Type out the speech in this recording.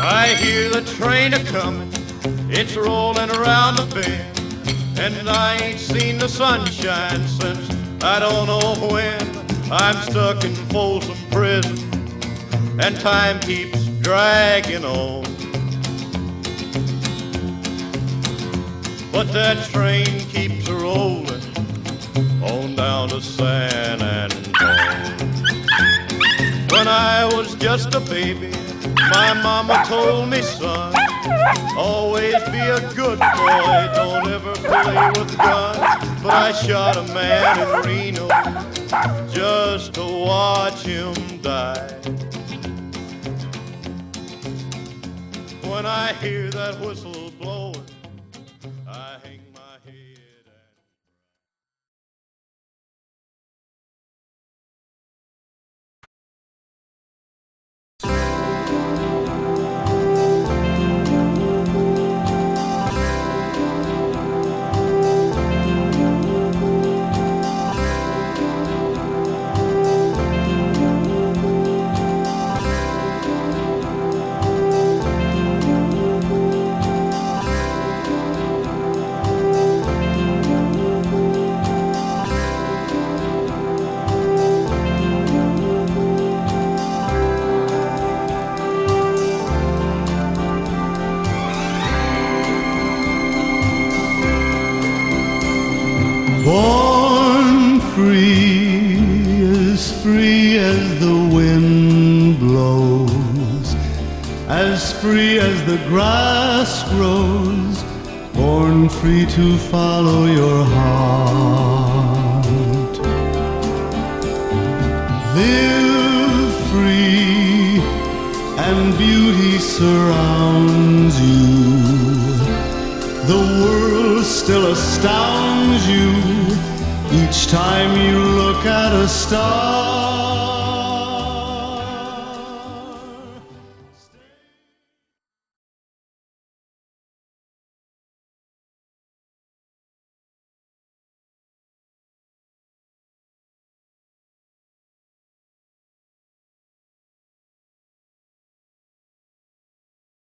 I hear the train a-comin', it's rollin' around the bend, and I ain't seen the sunshine since I don't know when. I'm stuck in Folsom Prison, and time keeps dragging on. But that train keeps rollin' on down to San Antone. When I was just a baby, my mama told me, son, always be a good boy, don't ever play with guns. But I shot a man in Reno just to watch him die. When I hear that whistle blowing, I hang my head and... Born free as the wind blows, as free as the grass grows, born free to follow your heart. Live free and beauty surrounds you. The world still astounds you each time you look at a star.